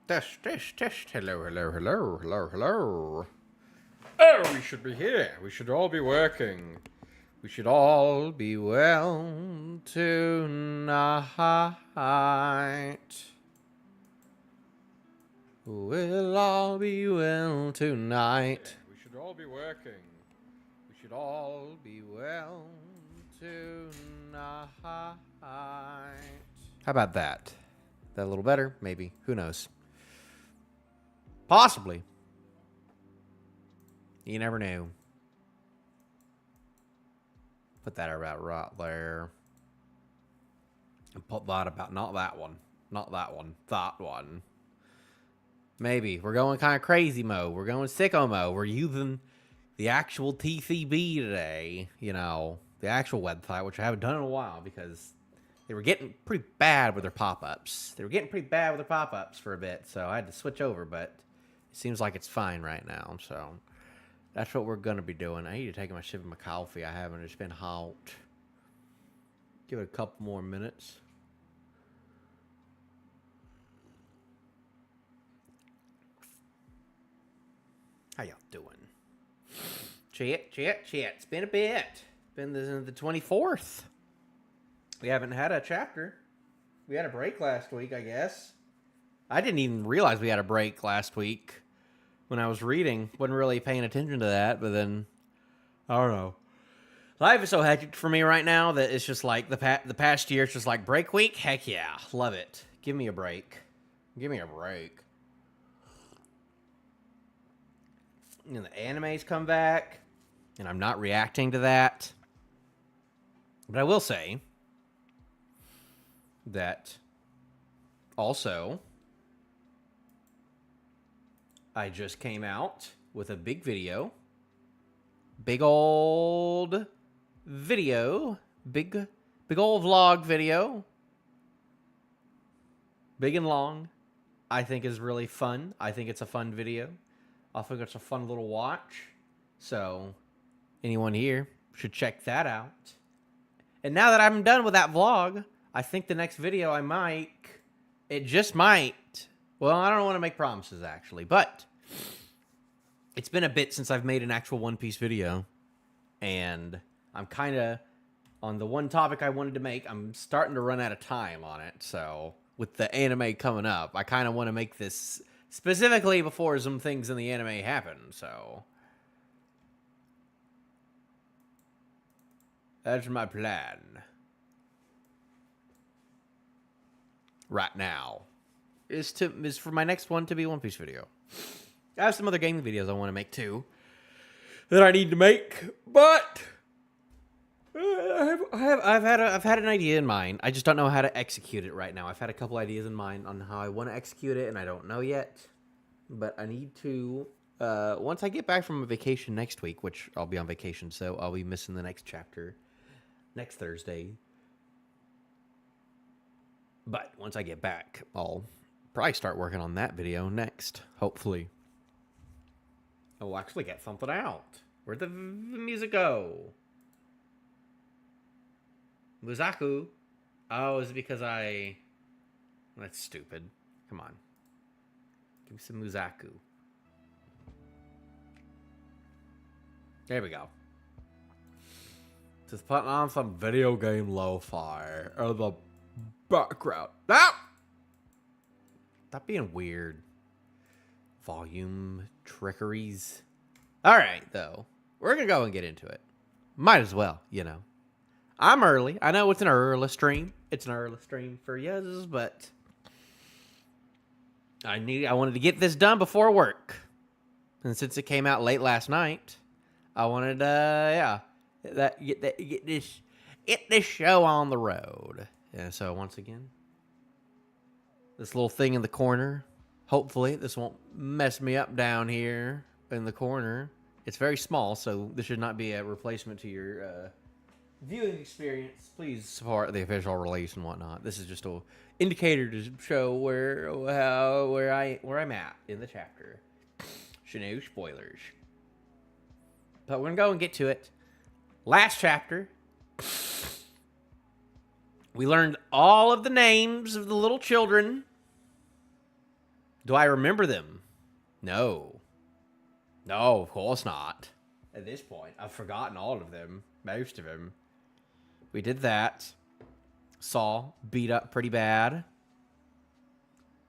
Test. Hello. Oh, we should be here. We should all be working. We should all be well tonight. We'll all be well tonight. We should all be working. We should all be well tonight. How about that? That a little better? Maybe. Who knows? Possibly. You never knew. Put that about right there. And put that about not that one. Not that one. That one. Maybe. We're going kind of crazy mode. We're going sicko mode. We're using the actual TCB today. You know, the actual website, which I haven't done in a while because they were getting pretty bad with their pop-ups. They were getting pretty bad with their pop-ups for a bit, so I had to switch over, but it seems like it's fine right now, so that's what we're going to be doing. I need to take my sip of my coffee. I haven't. It's been hot. Give it a couple more minutes. How y'all doing? Chat. It's been a bit. Been the 24th. We haven't had a chapter. We had a break last week, I guess. I didn't even realize we had a break last week when I was reading. Wasn't really paying attention to that, but then, I don't know. Life is so hectic for me right now that it's just like the past year, it's just like break week? Heck yeah. Love it. Give me a break. Give me a break. You know, the animes come back, and I'm not reacting to that. But I will say that also I just came out with a big video. Big old video. Big old vlog video. Big and long. I think is really fun. I think it's a fun video. I think it's a fun little watch. So, anyone here should check that out. And now that I'm done with that vlog, I think the next video I might, it just might. Well, I don't want to make promises, actually. But it's been a bit since I've made an actual One Piece video. And I'm kind of, on the one topic I wanted to make, I'm starting to run out of time on it. So, with the anime coming up, I kind of want to make this specifically before some things in the anime happen, so that's my plan right now. Is for my next one to be a One Piece video. I have some other gaming videos I want to make too that I need to make, but I've had an idea in mind. I just don't know how to execute it right now. I've had a couple ideas in mind on how I want to execute it, and I don't know yet. But I need to, once I get back from a vacation next week, which I'll be on vacation, so I'll be missing the next chapter next Thursday. But once I get back, I'll probably start working on that video next, hopefully. I'll actually get something out. Where'd the music go? Muzaku. Oh, is it because that's stupid. Come on. Give me some Muzaku. There we go. Just putting on some video game lo-fi or the background. Ah! Stop being weird. Volume trickeries. Alright, though. We're gonna go and get into it. Might as well, you know. I'm early. I know it's an early stream. It's an early stream for yous, but I wanted to get this done before work. And since it came out late last night, I wanted get this show on the road. Yeah, so once again, this little thing in the corner, hopefully this won't mess me up down here in the corner. It's very small, so this should not be a replacement to your viewing experience. Please support the official release and whatnot. This is just a indicator to show where I'm at in the chapter. No spoilers. But we're gonna go and get to it. Last chapter, we learned all of the names of the little children Do I remember them? No. No, of course not. At this point, I've forgotten all of them. Most of them. We did that. Saul beat up pretty bad.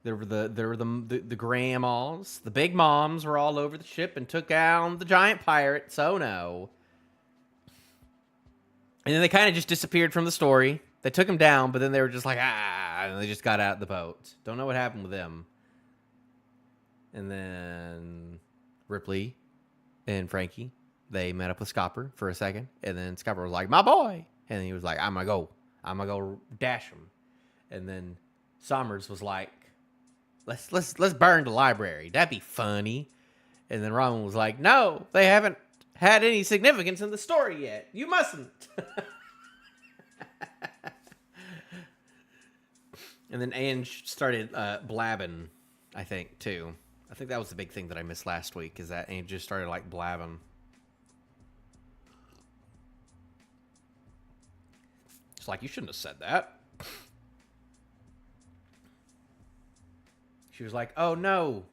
There were the grandmas. The big moms were all over the ship and took down the giant pirates. Oh no. And then they kind of just disappeared from the story. They took him down, but then they were just like, and they just got out of the boat. Don't know what happened with them. And then Ripley and Frankie, they met up with SCopper for a second. And then SCopper was like, my boy. And he was like, I'm going to go dash him. And then Somers was like, let's burn the library. That'd be funny. And then Robin was like, no, they haven't had any significance in the story yet. You mustn't. And then Ange started blabbing, I think, too. I think that was the big thing that I missed last week, is that Ange just started, like, blabbing. It's like, you shouldn't have said that. She was like, oh, no.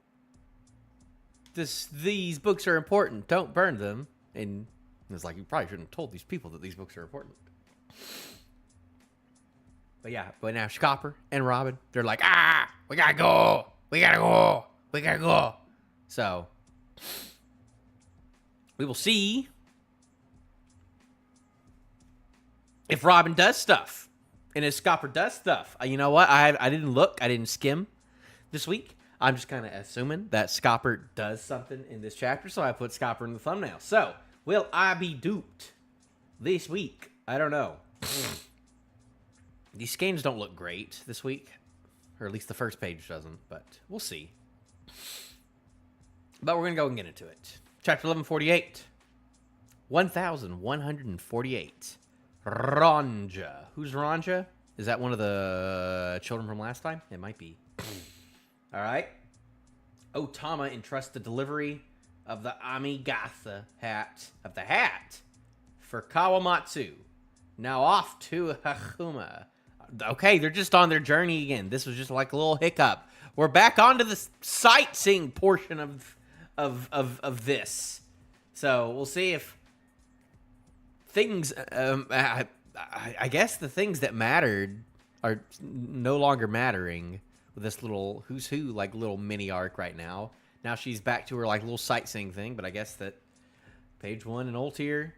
These books are important. Don't burn them. And it's like, you probably shouldn't have told these people that these books are important. But yeah, but now SCopper and Robin, they're like, we gotta go. We gotta go. We gotta go. So, we will see if Robin does stuff. And if SCopper does stuff. You know what? I didn't look. I didn't skim this week. I'm just kind of assuming that SCopper does something in this chapter, so I put SCopper in the thumbnail. So, will I be duped this week? I don't know. These scans don't look great this week. Or at least the first page doesn't, but we'll see. But we're going to go and get into it. Chapter 1148. 1148. Ranja. Who's Ranja? Is that one of the children from last time? It might be. All right. Otama entrusts the delivery of the Amigasa hat, for Kawamatsu. Now off to Hakuma. Okay, they're just on their journey again. This was just like a little hiccup. We're back onto the sightseeing portion of this. So we'll see if things. I guess the things that mattered are no longer mattering with this little who's who, like little mini arc right now. Now she's back to her like little sightseeing thing, but I guess that page 1 in old tier.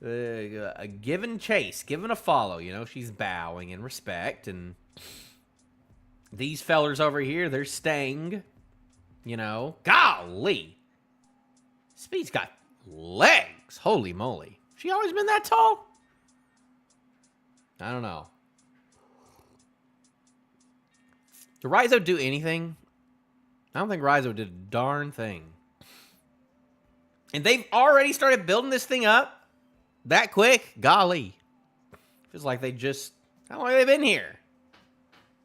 A given chase, given a follow, you know, she's bowing in respect, and these fellers over here, they're staying, you know. Golly! Speed's got legs. Holy moly. She always been that tall? I don't know. Did Raizo do anything? I don't think Raizo did a darn thing. And they've already started building this thing up? That quick? Golly. Feels like they just... How long have they been here?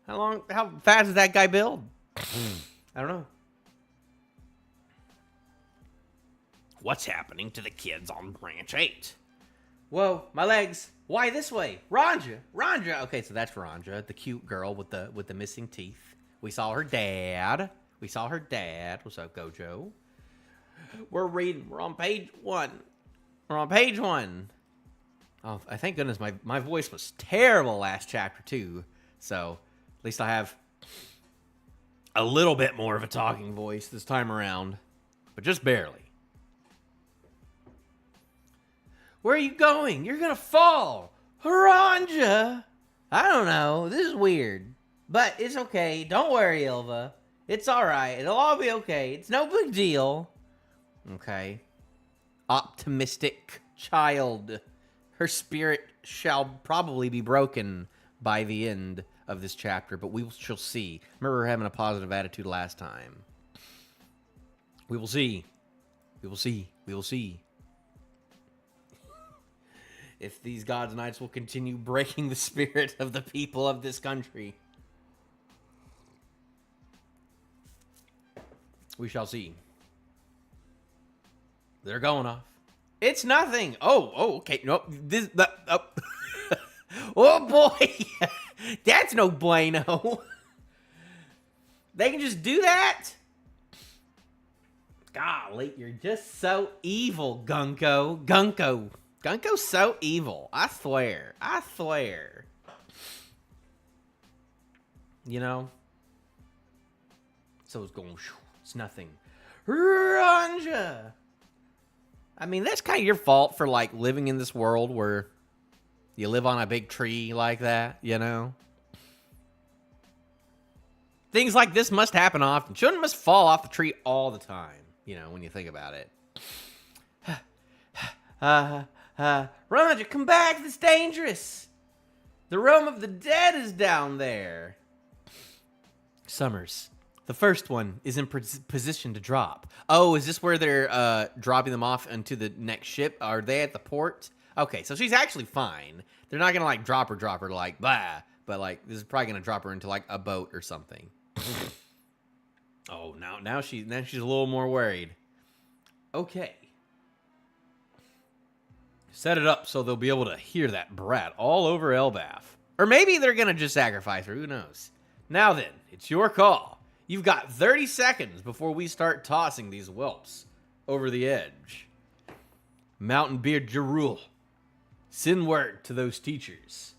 How fast does that guy build? I don't know. What's happening to the kids on Branch 8? Whoa, my legs. Why this way? Ranja. Okay, so that's Ranja, the cute girl with the missing teeth. We saw her dad. What's up, Gojo? We're reading. We're on page 1. Oh, I thank goodness my voice was terrible last chapter too. So at least I have a little bit more of a talking voice this time around, but just barely. Where are you going? You're gonna fall. Haranja. I don't know. This is weird, but it's okay. Don't worry, Ilva. It's all right. It'll all be okay. It's no big deal. Okay. Optimistic child. Her spirit shall probably be broken by the end of this chapter, but we shall see. Remember her having a positive attitude last time. We will see. If these gods' knights will continue breaking the spirit of the people of this country. We shall see. They're going off. It's nothing. Oh, okay. Nope. Oh boy. That's no bueno. They can just do that? Golly, you're just so evil, Gunko. Gunko's so evil. I swear. You know? So it's going, it's nothing. Ranja! I mean, that's kind of your fault for, like, living in this world where you live on a big tree like that, you know? Things like this must happen often. Children must fall off the tree all the time, you know, when you think about it. Ranja, come back. It's dangerous. The realm of the dead is down there. Summers. The first one is in position to drop. Oh, is this where they're dropping them off into the next ship? Are they at the port? Okay, so she's actually fine. They're not gonna like drop her like blah, but like this is probably gonna drop her into like a boat or something. Oh, now she's a little more worried. Okay. Set it up so they'll be able to hear that brat all over Elbaf. Or maybe they're gonna just sacrifice her, who knows? Now then, it's your call. You've got 30 seconds before we start tossing these whelps over the edge. Mountain Beard Jarul, send word to those teachers.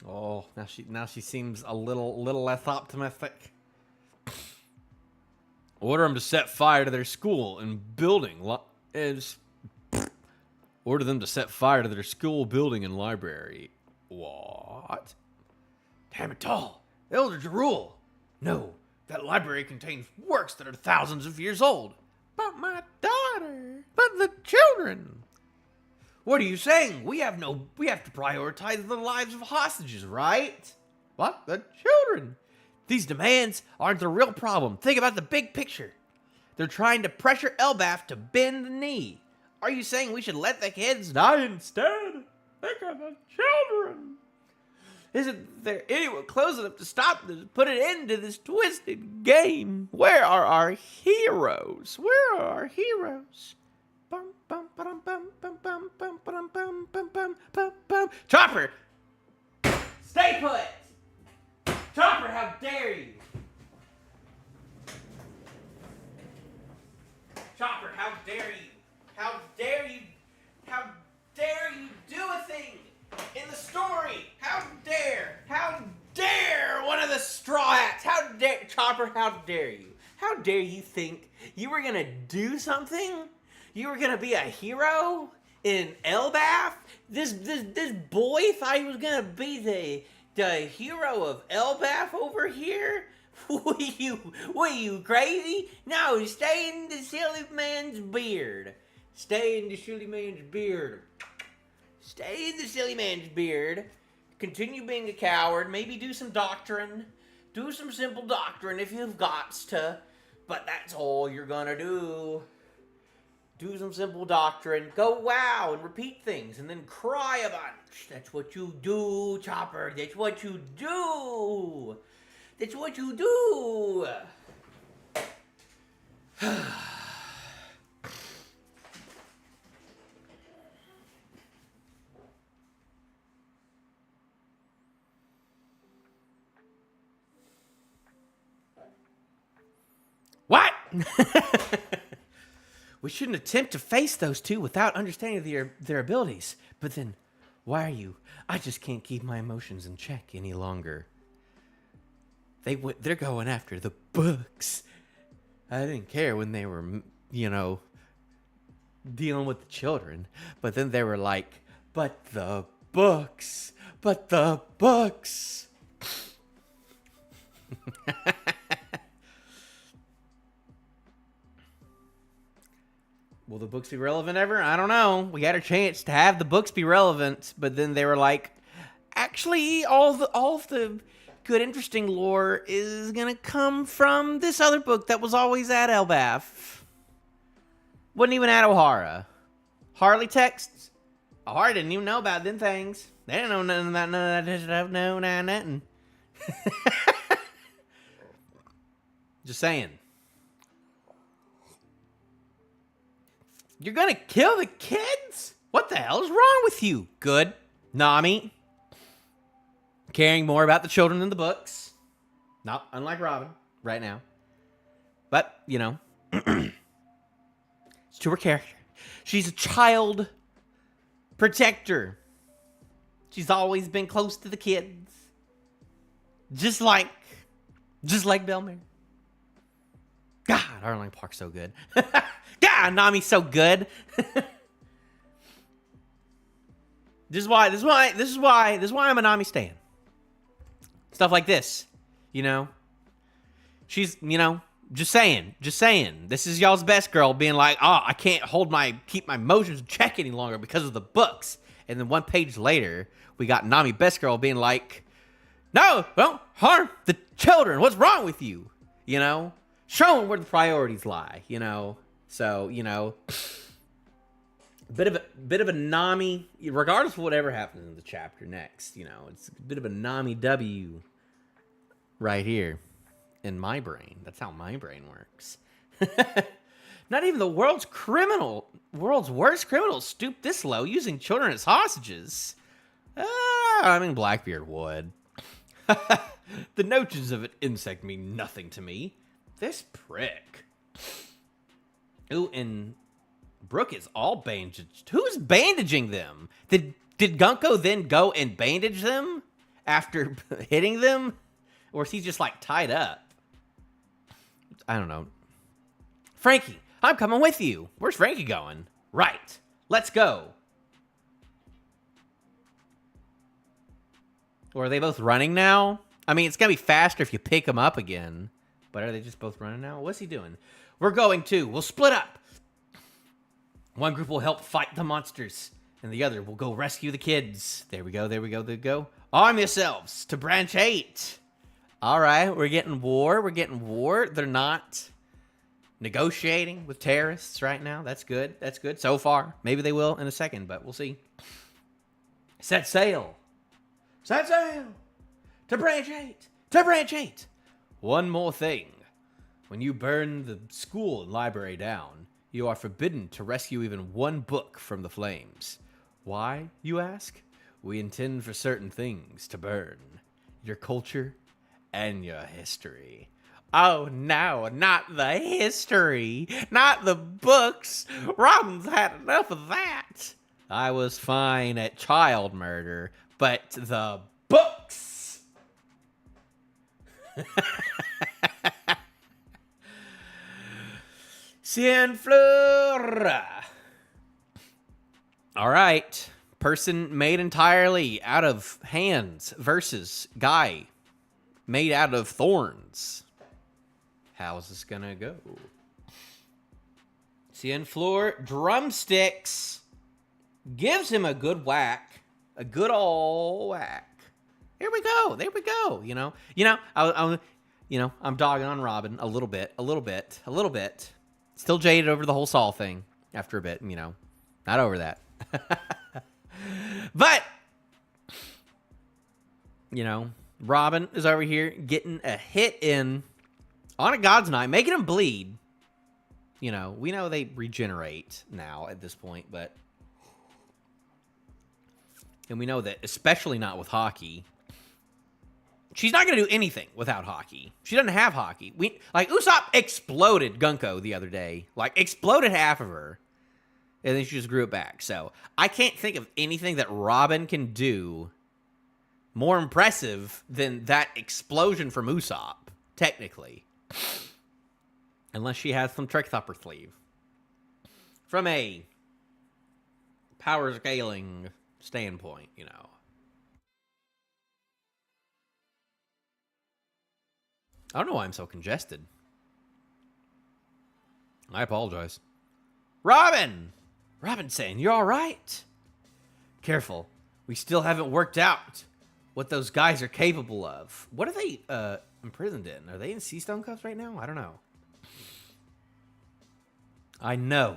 Oh, now she seems a little less optimistic. Order them to set fire to their school and building. Order them to set fire to their school building and library. What? Damn it all. Elder Jarul. No, that library contains works that are thousands of years old. But my daughter. But the children. What are you saying? We have to prioritize the lives of hostages, right? What? The children. These demands aren't the real problem. Think about the big picture. They're trying to pressure Elbaf to bend the knee. Are you saying we should let the kids die instead? Think of the children. Isn't there anyone close enough to stop this, put an end to this twisted game? Where are our heroes? Where are our heroes? Chopper! Stay put! Chopper, how dare you! Chopper, how dare you! How dare you! How dare you do a thing in the story! How dare! How dare one of the Straw Hats! How dare... Chopper, how dare you! How dare you think you were gonna do something? You were gonna be a hero in Elbaf? This boy thought he was gonna be the hero of Elbaf over here? Were you crazy? No, stay in the silly man's beard. Stay in the silly man's beard. Stay in the silly man's beard. Continue being a coward. Maybe do some doctrine. Do some simple doctrine if you've got to. But that's all you're gonna do. Do some simple doctrine. Go wow and repeat things and then cry a bunch. That's what you do, Chopper. That's what you do. That's what you do. What? We shouldn't attempt to face those two without understanding their abilities. But then, why are you? I just can't keep my emotions in check any longer. They're going after the books. I didn't care when they were, dealing with the children. But then they were like, but the books. But the books. Will the books be relevant ever? I don't know. We had a chance to have the books be relevant, but then they were like, actually, all of the good, interesting lore is gonna come from this other book that was always at Elbaf. Wasn't even at O'Hara. Harley texts. O'Hara didn't even know about them things. They didn't know nothing about none of that stuff. No, nothing. Just saying. You're gonna kill the kids? What the hell is wrong with you? Good. Nami. caring more about the children than the books. Not unlike Robin right now. But, you know, it's to her character. She's a child protector. She's always been close to the kids. Just like Belmare. God, Arlene Park's so good. God, Nami's so good. This is why I'm a Nami stan. Stuff like this, you know. She's, you know, just saying. This is y'all's best girl being like, oh, I can't keep my emotions in check any longer because of the books. And then one page later, we got Nami best girl being like, no, don't harm the children. What's wrong with you? You know, show them where the priorities lie. You know, so you know, bit of a Nami, regardless of whatever happens in the chapter next. You know, it's a bit of a Nami W right here in my brain. That's how my brain works. Not even the world's worst criminals stoop this low using children as hostages. I mean, Blackbeard would. The notions of an insect mean nothing to me. This prick. Ooh, and Brooke is all bandaged. Who's bandaging them? Did Gunko then go and bandage them after hitting them? Or is he just, like, tied up? I don't know. Frankie, I'm coming with you. Where's Frankie going? Right. Let's go. Or are they both running now? I mean, it's going to be faster if you pick them up again. But are they just both running now? What's he doing? We're going too. We'll split up. One group will help fight the monsters, and the other will go rescue the kids. There we go. Arm yourselves to branch 8. All right, we're getting war. They're not negotiating with terrorists right now. That's good. So far. Maybe they will in a second, but we'll see. Set sail. To branch 8. One more thing. When you burn the school and library down, you are forbidden to rescue even one book from the flames. Why, you ask? We intend for certain things to burn. Your culture and your history. Oh no, not the history. Not the books. Robin's had enough of that. I was fine at child murder, but the books. Cienfleur. All right. Person made entirely out of hands versus guy made out of thorns. How's this gonna go? Cienfleur drumsticks gives him a good whack. A good old whack. Here we go. You know, I'm dogging on Robin a little bit. Still jaded over the whole Saul thing after a bit, you know. Not over that. But, you know, Robin is over here getting a hit in on a God's Knight, making him bleed. You know, we know they regenerate now at this point, but... And we know that, especially not with hockey... She's not going to do anything without hockey. She doesn't have hockey. Usopp exploded Gunko the other day. Like, exploded half of her. And then she just grew it back. So, I can't think of anything that Robin can do more impressive than that explosion from Usopp, technically. Unless she has some tricks up her sleeve. From a power scaling standpoint, you know. I don't know why I'm so congested. I apologize. Robin! Robin-san, you all right? Careful. We still haven't worked out what those guys are capable of. What are they imprisoned in? Are they in sea stone cuffs right now? I don't know. I know.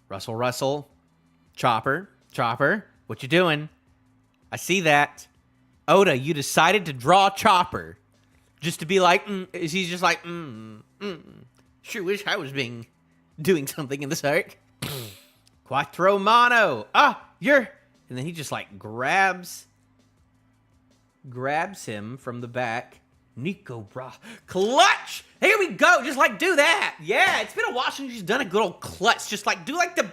Russell. Chopper, what you doing? I see that. Oda, you decided to draw Chopper. Just to be like, he's just like, sure wish I was doing something in this arc. Quattro mano. And then he just like grabs grabs him from the back. Nico, bra. Clutch! Here we go. Just, like, do that. Yeah, it's been a while since she's done a good old clutch. Just, like, do, like, the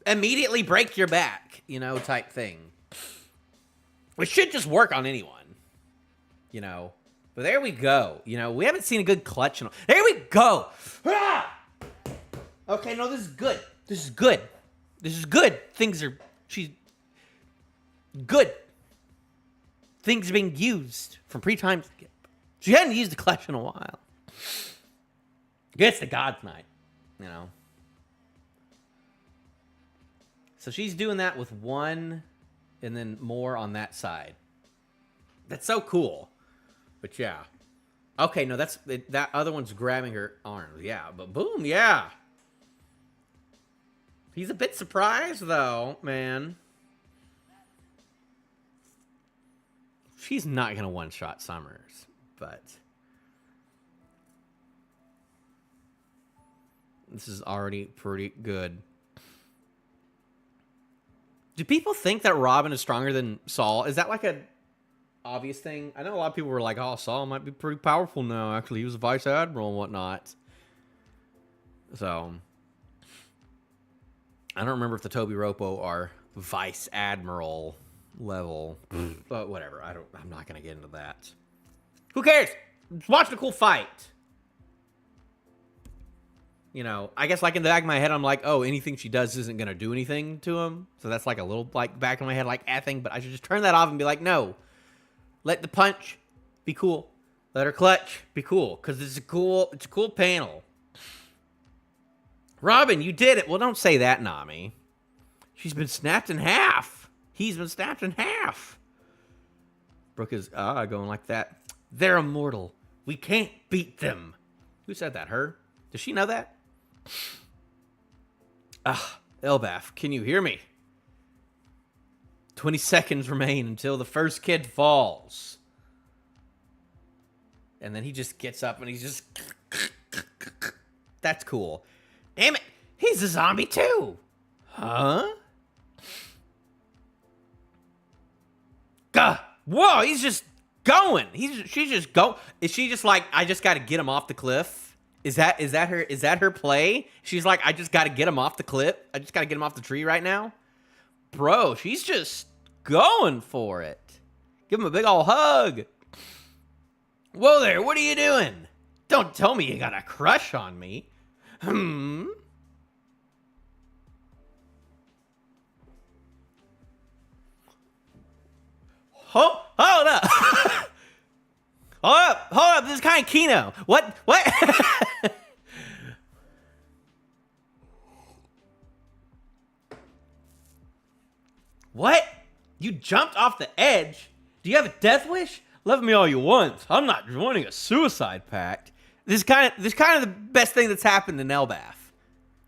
immediately break your back, you know, type thing. Which should just work on anyone, you know. But there we go. You know, we haven't seen a good clutch in a... There we go! Ah! Okay, no, this is good. This is good. This is good. Things are... She's... Good. Things are being used from pre-time skip. She hadn't used the clutch in a while. Gets the God's Night, you know. So she's doing that with one and then more on that side. That's so cool. But yeah. Okay, no, that's that other one's grabbing her arms. Yeah, but boom, yeah. He's a bit surprised though, man. She's not going to one-shot Summers, but this is already pretty good. Do people think that Robin is stronger than Saul? Is that like a obvious thing? I know a lot of people were like, oh, Saul might be pretty powerful now. Actually, he was a vice admiral and whatnot. So, I don't remember if the Toby Ropo are vice admiral level. But whatever. I'm not going to get into that. Who cares? Just watch the cool fight. You know, I guess like in the back of my head, I'm like, oh, anything she does isn't going to do anything to him. So that's like a little like back in my head, like effing, but I should just turn that off and be like, no, let the punch be cool. Let her clutch be cool. Cause it's a cool panel. Robin, you did it. Well, don't say that, Nami. She's been snapped in half. He's been snapped in half. Brooke is going like that. They're immortal. We can't beat them. Who said that? Her? Does she know that? Elbaf, can you hear me? 20 seconds remain until the first kid falls. And then he just gets up and he's just... That's cool. Damn it, he's a zombie too. Huh? Gah! Whoa, he's just going. She's just go. Is she just like, I just got to get him off the cliff? Is that her play? She's like, I just got to get him off the cliff. I just got to get him off the tree right now. Bro, she's just going for it. Give him a big old hug. Whoa there, what are you doing? Don't tell me you got a crush on me. Hold up. Hold up. This is kind of Kino. What? What? You jumped off the edge? Do you have a death wish? Love me all you want. I'm not joining a suicide pact. This is kind of the best thing that's happened in Elbaf.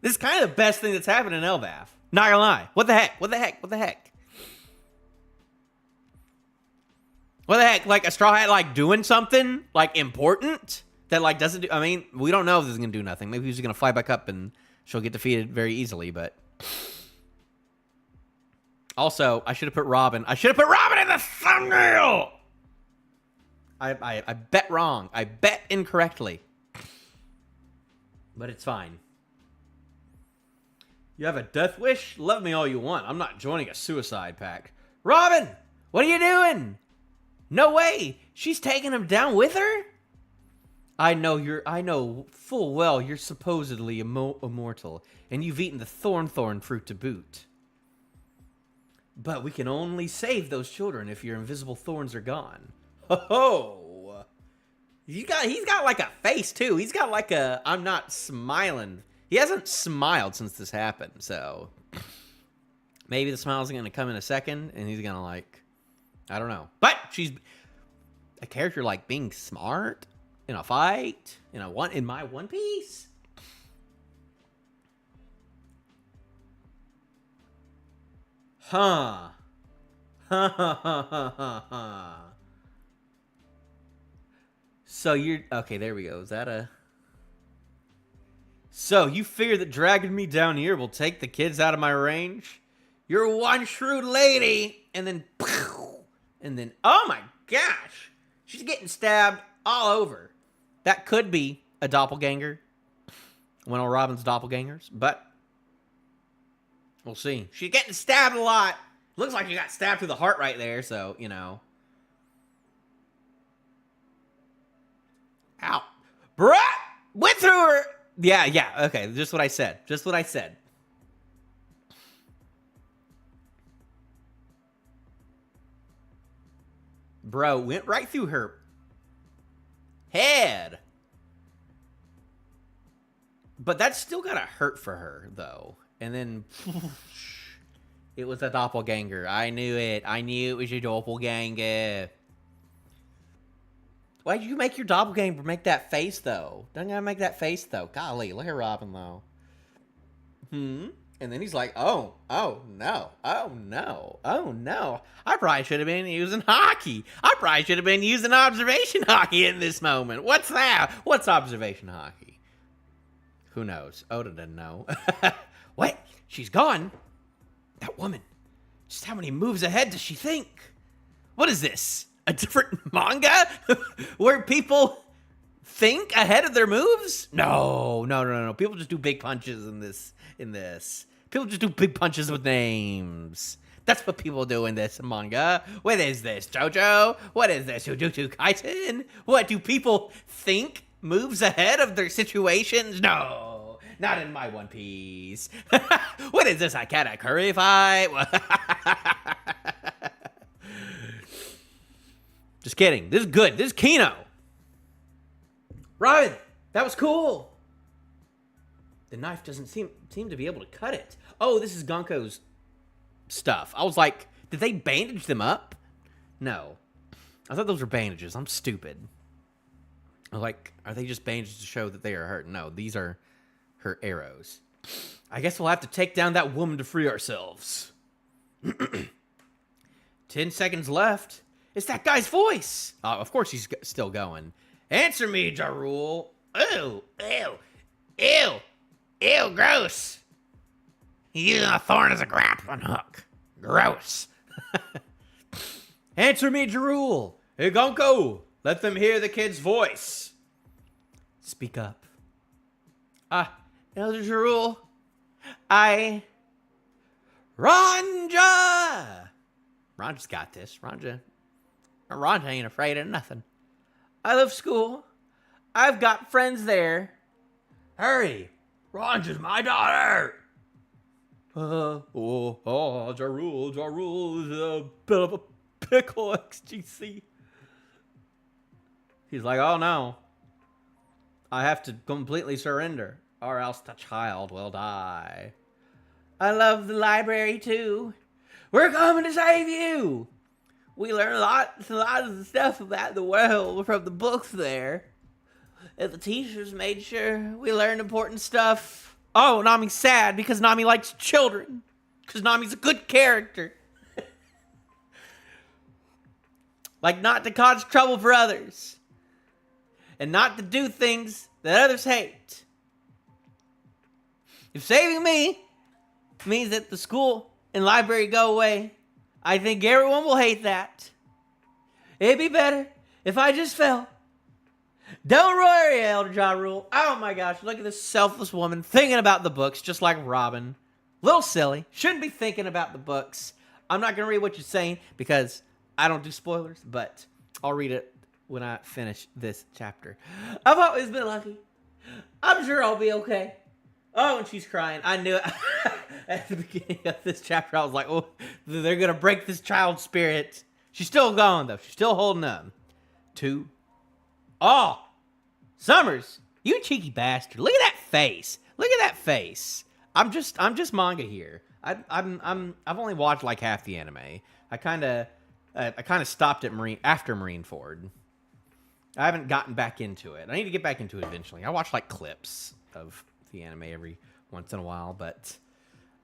This is kind of the best thing that's happened in Elbaf. Not gonna lie. What the heck? What the heck? Like a Straw Hat like doing something like important that like doesn't do... I mean, we don't know if this is going to do nothing. Maybe he's going to fly back up and she'll get defeated very easily, but... Also, I should have put Robin. I should have put Robin in the thumbnail! I bet wrong. I bet incorrectly. But it's fine. You have a death wish? Love me all you want. I'm not joining a suicide pact. Robin! What are you doing? No way! She's taking him down with her? I know full well you're supposedly immortal, and you've eaten the thorn fruit to boot. But we can only save those children if your invisible thorns are gone. Ho! He's got like a face too. He's got like a I'm not smiling. He hasn't smiled since this happened, so maybe the smile's gonna come in a second, and he's gonna like, I don't know. But she's a character like being smart in a fight in my One Piece. Huh. So you're... Okay, there we go. Is that a... So, you figure that dragging me down here will take the kids out of my range? You're one shrewd lady! And then... And then, oh my gosh, she's getting stabbed all over. That could be a doppelganger. One of Robin's doppelgangers, but we'll see. She's getting stabbed a lot. Looks like she got stabbed through the heart right there, so, you know. Ow. Bruh! Went through her! Yeah, okay, just what I said. Just what I said. Bro, went right through her head. But that's still gotta hurt for her, though. And then... it was a doppelganger. I knew it. I knew it was your doppelganger. Why'd you make your doppelganger make that face, though? Don't gotta make that face, though. Golly, look at Robin, though. And then he's like, oh no. I probably should have been using hockey. I probably should have been using observation hockey in this moment. What's that? What's observation hockey? Who knows? Oda doesn't know. Wait, she's gone. That woman. Just how many moves ahead does she think? What is this? A different manga? Where people think ahead of their moves? No. People just do big punches in this. People just do big punches with names. That's what people do in this manga. What is this, JoJo? What is this, Jujutsu Kaisen? What, do people think moves ahead of their situations? No, not in my One Piece. What is this, I can't curry fight? Just kidding. This is good. This is Kino. Robin, that was cool. The knife doesn't seem to be able to cut it. Oh, this is Gonko's stuff. I was like, did they bandage them up? No. I thought those were bandages. I'm stupid. I was like, are they just bandages to show that they are hurt? No, these are her arrows. I guess we'll have to take down that woman to free ourselves. 10 seconds left. It's that guy's voice. Of course he's still going. Answer me, Jarul. Ew, gross. He's using a thorn as a grappling hook. Gross. Answer me, Jarul. Hey, Gonko. Let them hear the kid's voice. Speak up. Elder Jarul. Ranja. Ranja's got this. Ranja ain't afraid of nothing. I love school. I've got friends there. Hurry. Ranja's my daughter. Jarul is a bit of a pickle, XGC. He's like, oh no. I have to completely surrender, or else the child will die. I love the library too. We're coming to save you. We learn lots of stuff about the world from the books there. And the teachers made sure we learned important stuff. Oh, Nami's sad because Nami likes children. Because Nami's a good character. Like not to cause trouble for others. And not to do things that others hate. If saving me means that the school and library go away, I think everyone will hate that. It'd be better if I just fell. Don't worry, Elder Jarul. Oh my gosh, look at this selfless woman thinking about the books just like Robin. Little silly. Shouldn't be thinking about the books. I'm not going to read what you're saying because I don't do spoilers, but I'll read it when I finish this chapter. I've always been lucky. I'm sure I'll be okay. Oh, and she's crying. I knew it. At the beginning of this chapter, I was like, oh, they're going to break this child's spirit. She's still going, though. She's still holding on. 2. Oh, Summers, you cheeky bastard. Look at that face. Look at that face. I'm just manga here. I've only watched like half the anime. I kind of stopped at after Marineford. I haven't gotten back into it. I need to get back into it eventually. I watch like clips of the anime every once in a while, but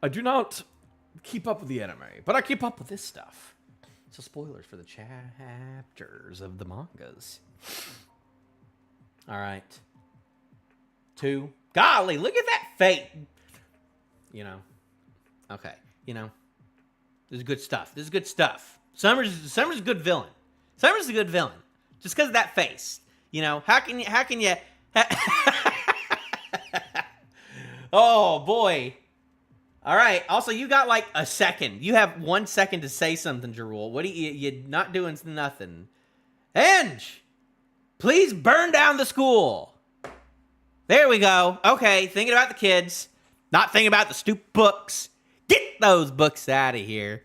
I do not keep up with the anime. But I keep up with this stuff. So spoilers for the chapters of the mangas. All right. 2. Golly, look at that face. You know. Okay. You know. This is good stuff. This is good stuff. Summer's a good villain. Summer's a good villain. Just because of that face. You know, how can you oh boy. All right. Also, you got like a second. You have 1 second to say something, Jarul. What are you're not doing nothing. Ange, please burn down the school. There we go. Okay, thinking about the kids. Not thinking about the stupid books. Get those books out of here.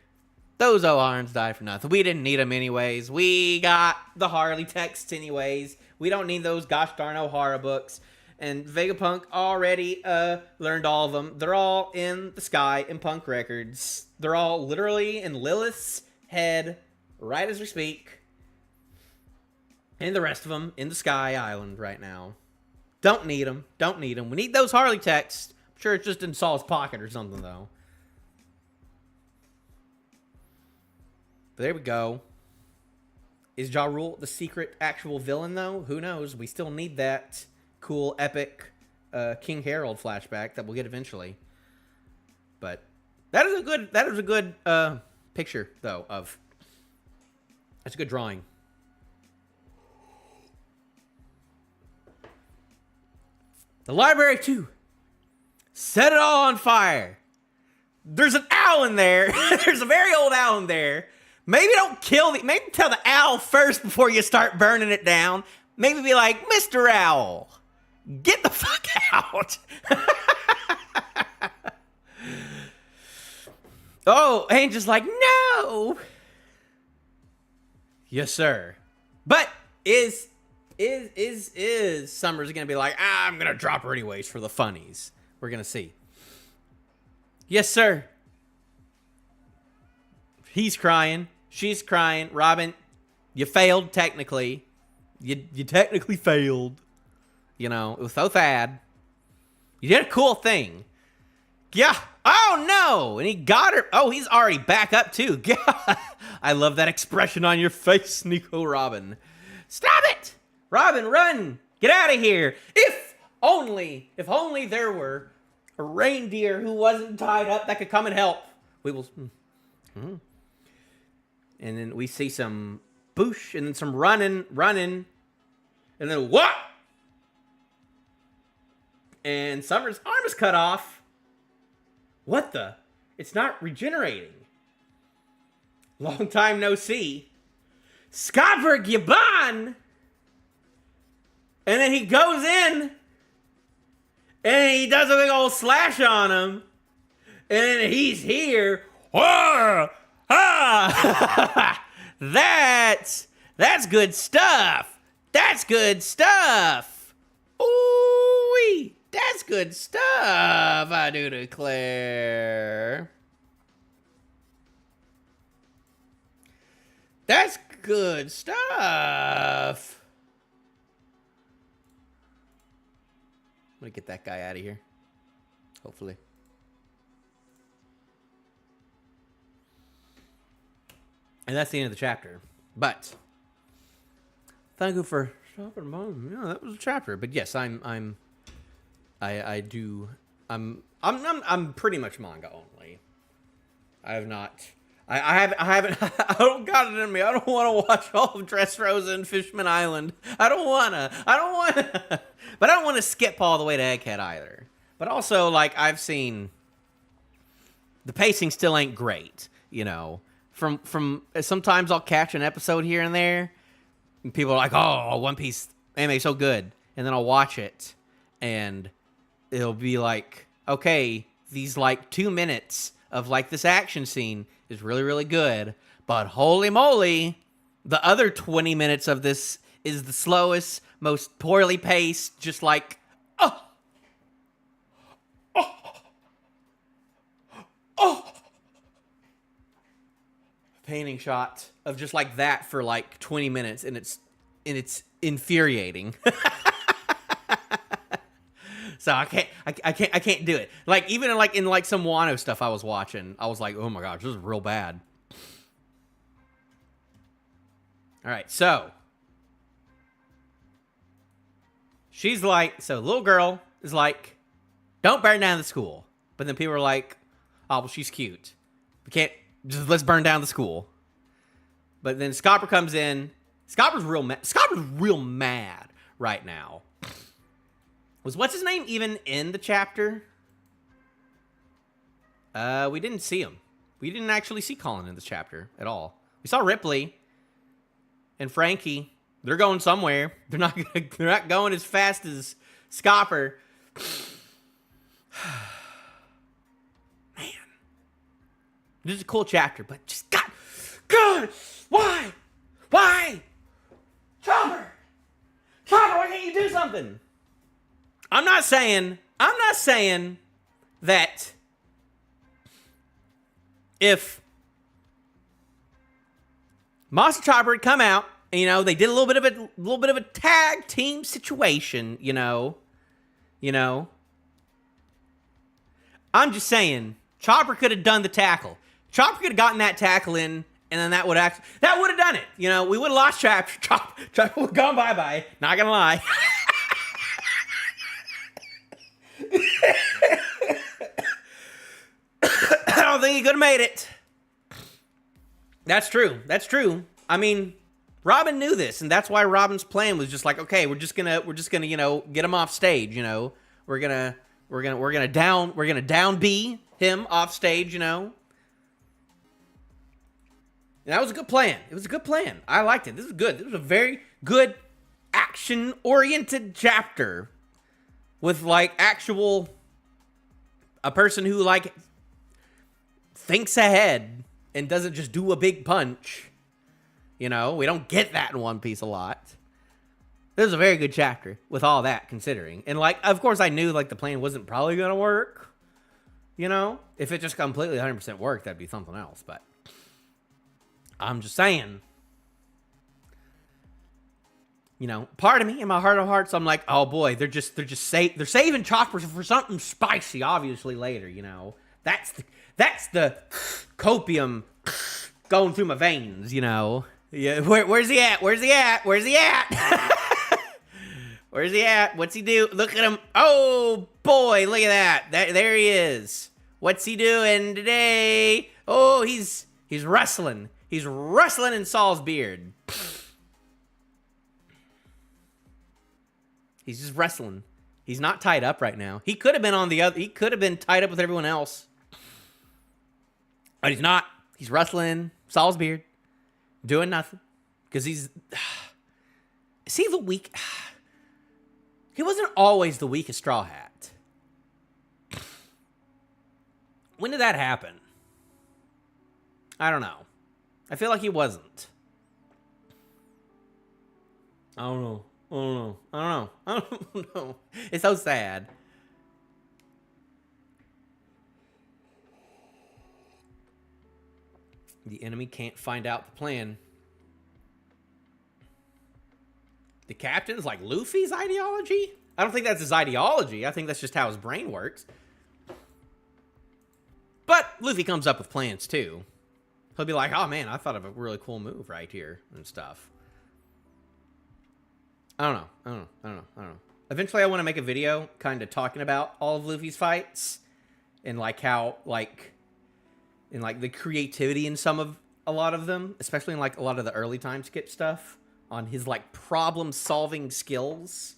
Those Oharns died for nothing. We didn't need them anyways. We got the Harley texts anyways. We don't need those gosh darn O'Hara books. And Vegapunk already learned all of them. They're all in the sky in Punk Records. They're all literally in Lilith's head right as we speak. And the rest of them in the Sky Island right now. Don't need them. Don't need them. We need those Harley texts. I'm sure it's just in Saul's pocket or something, though. But there we go. Is Ja Rule the secret actual villain, though? Who knows? We still need that cool, epic King Harold flashback that we'll get eventually. But that is a good picture, though, of... That's a good drawing. The library, too. Set it all on fire. There's an owl in there. There's a very old owl in there. Maybe don't kill the... Maybe tell the owl first before you start burning it down. Maybe be like, Mr. Owl, get the fuck out. Oh, Angel's like, no. Yes, sir. But is Summers gonna be like, I'm gonna drop her anyways for the funnies? We're gonna see. Yes, sir. He's crying. She's crying. Robin, you failed technically. You technically failed. You know, it was so sad. You did a cool thing. Yeah. Oh, no. And he got her. Oh, he's already back up, too. God. I love that expression on your face, Nico Robin. Stop it. Robin, run. Get out of here. If only there were a reindeer who wasn't tied up that could come and help. We will... And then we see some boosh, and then some running, and then what? And Summer's arm is cut off. What the? It's not regenerating. Long time no see. SCopper Gibbon! And then he goes in, and he does a big old slash on him, and then he's here. Whoa! Ah! That's good stuff. That's good stuff. Ooh-wee. That's good stuff, I do declare. That's good stuff. I'm gonna get that guy out of here. Hopefully. And that's the end of the chapter. But thank you for stopping by. Yeah, that was a chapter. But yes, I'm pretty much manga only. I have not. I haven't. I don't got it in me. I don't want to watch all of Dressrosa and Fishman Island. I don't wanna. But I don't want to skip all the way to Egghead either. But also, like, I've seen the pacing still ain't great. You know. From sometimes I'll catch an episode here and there, and people are like, "Oh, One Piece anime so good," and then I'll watch it, and it'll be like, "Okay, these like 2 minutes of like this action scene is really really good, but holy moly, the other 20 minutes of this is the slowest, most poorly paced, just like oh." Painting shot of just like that for like 20 minutes, and it's infuriating. So I can't do it. Like even in some Wano stuff I was watching, I was like, oh my gosh, this is real bad. All right, so she's like, so little girl is like, don't burn down the school, but then people are like, oh well, she's cute. We can't. Just let's burn down the school. But then SCopper comes in. Scopper's real mad right now. Was what's his name even in the chapter? We didn't see him. We didn't actually see Colin in this chapter at all. We saw Ripley and Frankie. They're going somewhere. They're not going as fast as SCopper. Man. This is a cool chapter, but just God, why? Chopper, why can't you do something? I'm not saying that if Moss and Chopper had come out, and, you know, they did a little bit of a tag team situation, you know. I'm just saying, Chopper could have done the tackle. Chopper could have gotten that tackle in, and then that would have done it. You know, we would have lost Chopper would have gone bye-bye. Not gonna lie. I don't think he could have made it. That's true. I mean, Robin knew this, and that's why Robin's plan was just like, okay, we're just gonna, you know, get him off stage. You know, we're gonna down B him off stage. You know, and that was a good plan. It was a good plan. I liked it. This was good. This was a very good action-oriented chapter with like a person who like thinks ahead and doesn't just do a big punch. You know, we don't get that in One Piece a lot. This is a very good chapter with all that considering. And like, of course I knew like the plan wasn't probably going to work. You know, if it just completely 100% worked, that'd be something else. But I'm just saying, you know, part of me in my heart of hearts, I'm like, oh boy, they're saving Chopper for something spicy, obviously later. You know, that's the copium going through my veins. You know, yeah. Where's he at? Where's he at? Where's he at? What's he do? Look at him. Oh boy, look at that. There he is. What's he doing today? Oh, he's wrestling. He's wrestling in Saul's beard. He's just wrestling. He's not tied up right now. He could have been on the other. He could have been tied up with everyone else, but he's not. He's wrestling Saul's beard, doing nothing because he's. Is he the weak? He wasn't always the weakest Straw Hat. When did that happen? I don't know. I feel like he wasn't. I don't know. It's so sad. The enemy can't find out the plan. The captain's like Luffy's ideology? I don't think that's his ideology. I think that's just how his brain works. But Luffy comes up with plans too. He'll be like, oh man, I thought of a really cool move right here and stuff. I don't know. Eventually I want to make a video kind of talking about all of Luffy's fights and like how like and like the creativity in a lot of them, especially in like a lot of the early time skip stuff on his like problem solving skills.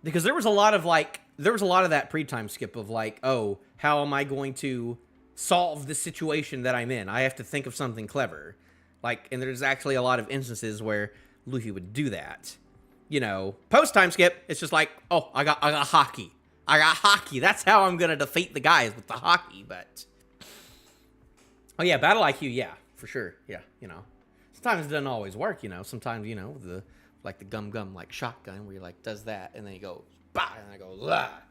Because there was a lot of that pre-time skip of like, oh, how am I going to solve the situation that I'm in? I have to think of something clever. Like, and there's actually a lot of instances where Luffy would do that. You know, post-time skip, it's just like, oh, I got hockey. That's how I'm going to defeat the guys with the hockey, but... Oh, yeah, battle IQ, yeah, for sure. Yeah, you know. Sometimes it doesn't always work, you know. Sometimes, you know, the gum, like, shotgun where he, like, does that, and then he goes, bah, and I go, ah.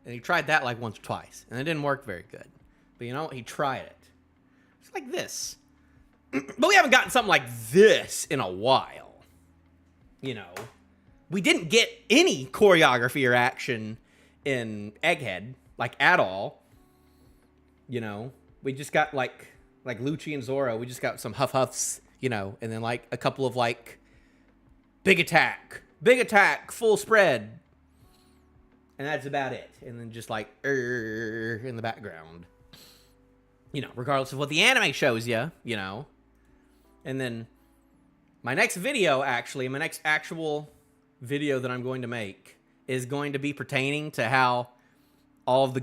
And he tried that, like, once or twice, and it didn't work very good. But, you know, he tried it. It's like this. But we haven't gotten something like this in a while. You know, we didn't get any choreography or action in Egghead, like, at all. You know, we just got, like Lucci and Zoro, we just got some huffs, you know, and then, like, a couple of, like, big attack, full spread. And that's about it. And then just, like, in the background. regardless of what the anime shows you, And then my next video, actually, my next actual video that I'm going to make is going to be pertaining to how all of the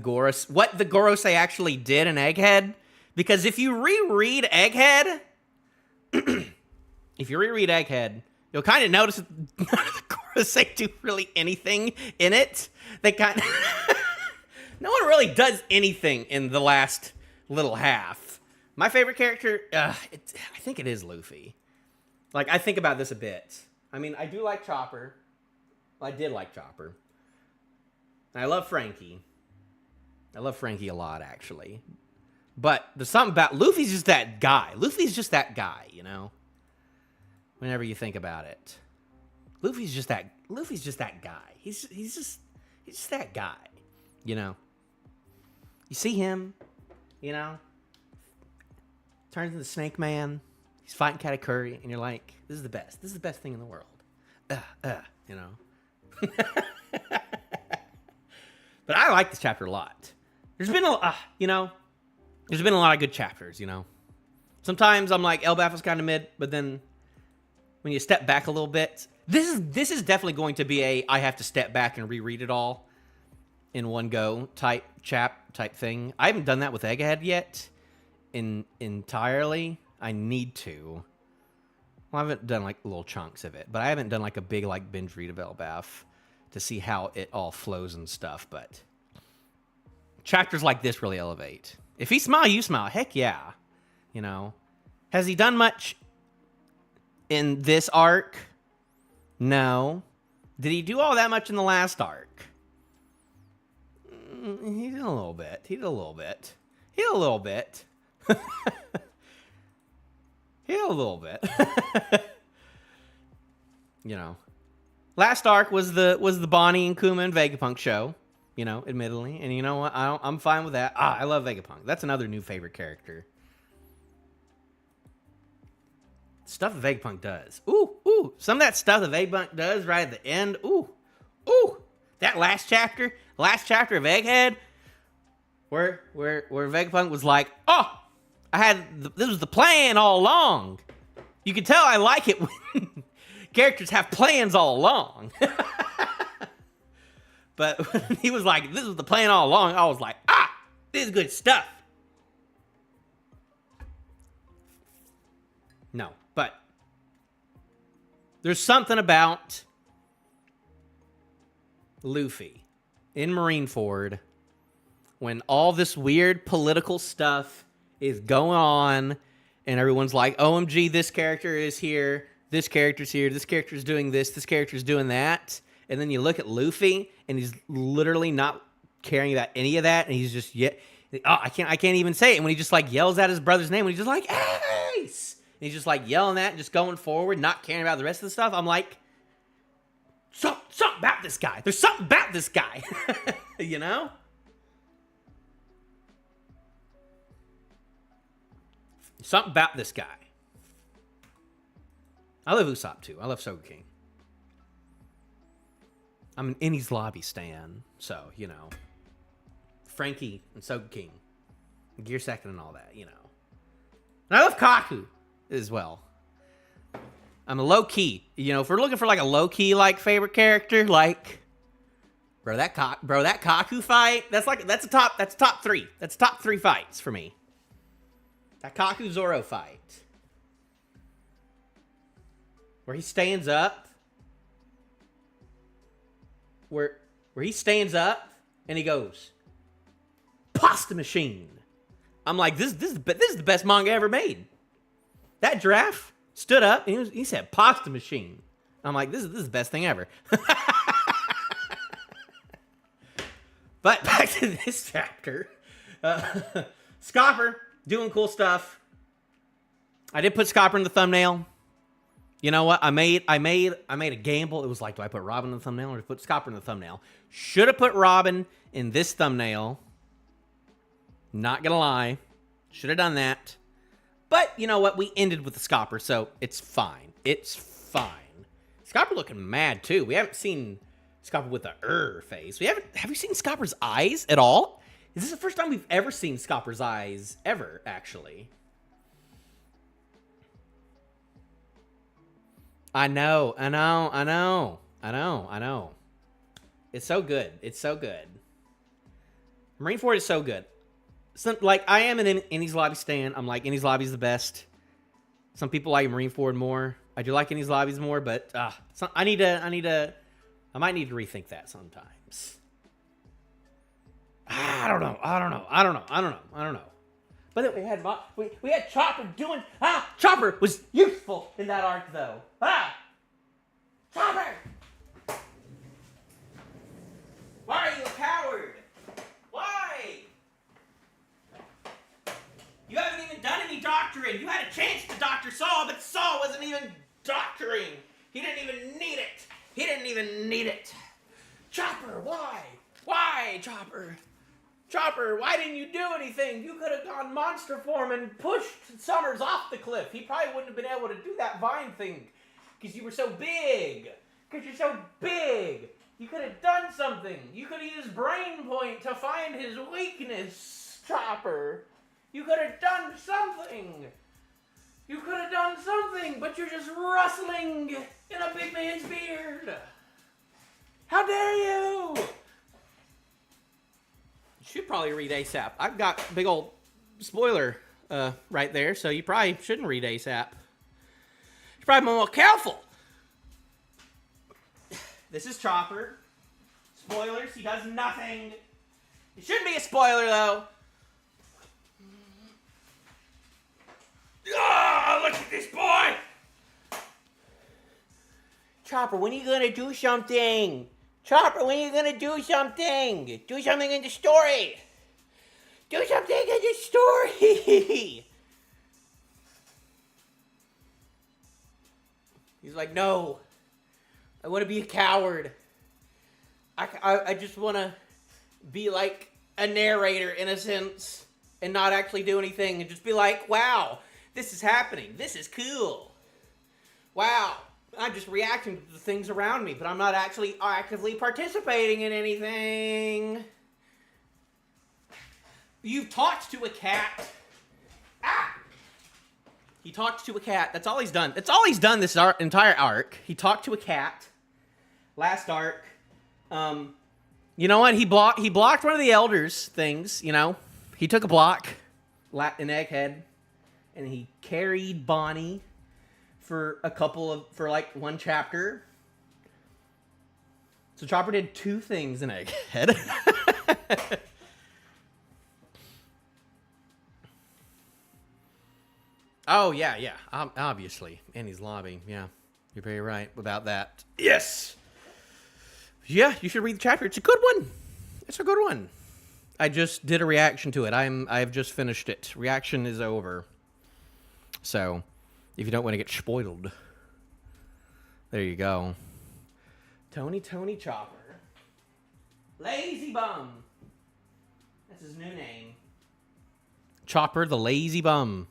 what the Gorosei actually did in Egghead. Because if you reread Egghead, you'll kind of notice that none of the Gorosei do really anything in it. They kind of... No one really does anything in the last little half. My favorite character, I think it is Luffy. Like, I think about this a bit. I mean, I do like Chopper. Well, I did like Chopper. I love Frankie. I love Frankie a lot, actually. But there's something about... Luffy's just that guy. Luffy's just that guy, Whenever you think about it. Luffy's just that guy. He's just that guy, You see him, turns into Snake Man. He's fighting Katakuri, and you're like, this is the best. This is the best thing in the world. But I like this chapter a lot. There's been there's been a lot of good chapters, Sometimes I'm like, Elbaf was kind of mid, but then when you step back a little bit, this is definitely going to be I have to step back and reread it all in one go type thing. I haven't done that with Egghead yet entirely. I need to. Well, I haven't done like little chunks of it, but I haven't done like a big binge read of Elbaf to see how it all flows and stuff. But chapters like this really elevate. If he smile, you smile. Heck yeah. Has he done much in this arc? No. Did he do all that much in the last arc? He did a little bit. He did a little bit. Last arc was the Bonnie and Kuma and Vegapunk show, admittedly. And you know what? I'm fine with that. I love Vegapunk. That's another new favorite character. Stuff that Vegapunk does. Ooh. Some of that stuff that Vegapunk does right at the end. Ooh. That last chapter of Egghead, where Vegapunk was like, oh, this was the plan all along. You can tell I like it when characters have plans all along. But when he was like, this was the plan all along, I was like, this is good stuff. No, but there's something about Luffy in Marineford when all this weird political stuff is going on and everyone's like, OMG, this character is here, this character's here, this character's doing this, this character's doing that. And then you look at Luffy and he's literally not caring about any of that. And he's just, I can't even say it. And when he just yells out his brother's name, when he's just like, Ace! And he's just yelling that and just going forward, not caring about the rest of the stuff. I'm like, something about this guy. There's something about this guy. Something about this guy. I love Usopp too. I love Soga King. I'm an Innie's Lobby stan, so, Frankie and Soga King. Gear Second and all that, And I love Kaku as well. I'm a low-key. If we're looking for a low-key favorite character, bro, that Kaku fight, that's top 3. That's top 3 fights for me. That Kaku Zoro fight. Where he stands up. Where he stands up and he goes, Pasta Machine. I'm like, this is the best manga ever made. That giraffe stood up and he said, Pasta Machine. I'm like, this is the best thing ever. But back to this chapter. SCopper doing cool stuff. I did put SCopper in the thumbnail. You know what? I made a gamble. It was like, do I put Robin in the thumbnail or put SCopper in the thumbnail? Should have put Robin in this thumbnail. Not gonna lie. Should have done that. But you know what? We ended with the SCopper, so it's fine. It's fine. SCopper looking mad too. We haven't seen SCopper with a face. Have you seen SCopper's eyes at all? Is this the first time we've ever seen Scopper's eyes? Ever, actually. I know. It's so good. It's so good. Marineford is so good. Like, I am an Innie's Lobby stan. I'm like, Innie's Lobby's the best. Some people like Marineford more. I do like Innie's Lobbies more, but I might need to rethink that sometimes. I don't know. But then we had Chopper doing. Chopper was useful in that arc, though. Chopper! Why are you a coward? Why? You haven't even done any doctoring. You had a chance to doctor Saul, but Saul wasn't even doctoring. He didn't even need it. Chopper, why? Why, Chopper? Chopper, why didn't you do anything? You could have gone monster form and pushed Summers off the cliff. He probably wouldn't have been able to do that vine thing because you were so big. Because you're so big. You could have done something. You could have used Brain Point to find his weakness, Chopper. You could have done something. But you're just rustling in a big man's beard. How dare you? You should probably read ASAP. I've got a big old spoiler right there, so you probably shouldn't read ASAP. You're probably more careful. This is Chopper. Spoilers, he does nothing. It shouldn't be a spoiler, though. Look at this boy! Chopper, when are you gonna do something? Chopper, when are you gonna do something? Do something in the story! Do something in the story! He's like, no. I want to be a coward. I just want to be like a narrator in a sense and not actually do anything and just be like, wow, this is happening. This is cool. Wow. I'm just reacting to the things around me, but I'm not actually actively participating in anything. You've talked to a cat. He talked to a cat. That's all he's done. That's all he's done this entire arc. He talked to a cat. Last arc. You know what? He blocked one of the elders' things, you know. He took a block, an egghead, and he carried Bonnie for like one chapter. So Chopper did two things in Egghead. Oh, yeah. Obviously. Annie's Lobby. Yeah. You're very right about that. Yes! Yeah, you should read the chapter. It's a good one. It's a good one. I just did a reaction to it. I've just finished it. Reaction is over. So, if you don't want to get spoiled, there you go. Tony Chopper. Lazy Bum. That's his new name. Chopper the Lazy Bum.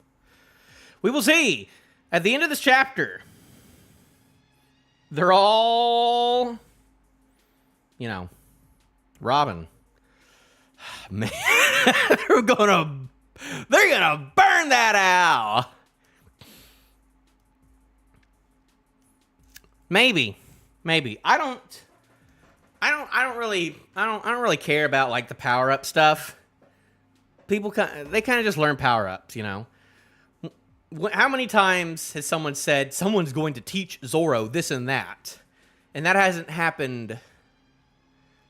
We will see. At the end of this chapter, they're all, you know, Robin. Man, they're gonna burn that owl. Maybe. I don't really care about like the power up stuff. People they kind of just learn power ups, you know. How many times has someone said someone's going to teach Zoro this and that, and that hasn't happened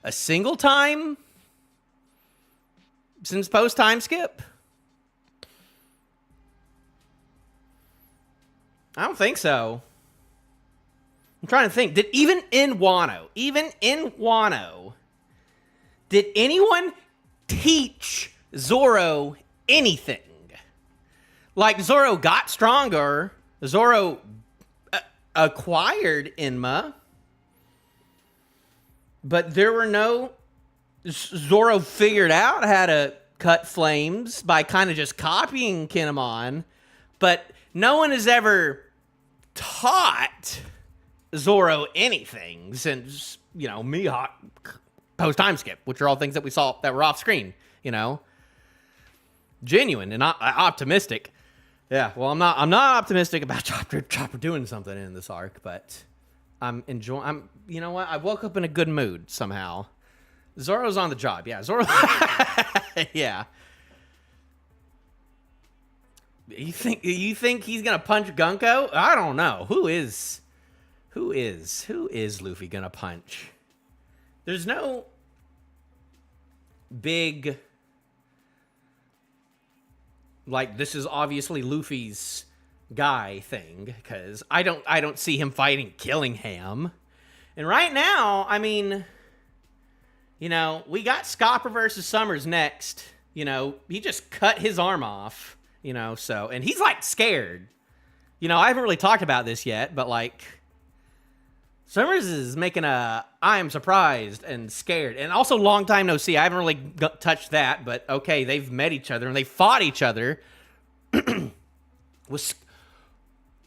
a single time since post time skip? I don't think so. I'm trying to think. Did even in Wano, did anyone teach Zoro anything? Like, Zoro got stronger. Zoro acquired Enma. But there were no... Zoro figured out how to cut flames by kind of just copying Kinemon. But no one has ever taught Zoro anything since, you know, Mihawk post-time skip, which are all things that we saw that were off screen. you know? Genuine and not optimistic. Yeah, well, I'm not optimistic about Chopper doing something in this arc, but I'm enjoying. You know what? I woke up in a good mood somehow. Zoro's on the job. Yeah, Zoro. Yeah. You think he's gonna punch Gunko? I don't know. Who is Luffy gonna punch? There's no big, like, this is obviously Luffy's guy thing, because I don't see him fighting Killingham. And right now, I mean, you know, we got SCopper versus Summers next. You know, he just cut his arm off, you know, so, and he's like scared. You know, I haven't really talked about this yet, but like, Summers is making a I am surprised and scared. And also long time no see. I haven't really touched that, but okay, they've met each other and they fought each other.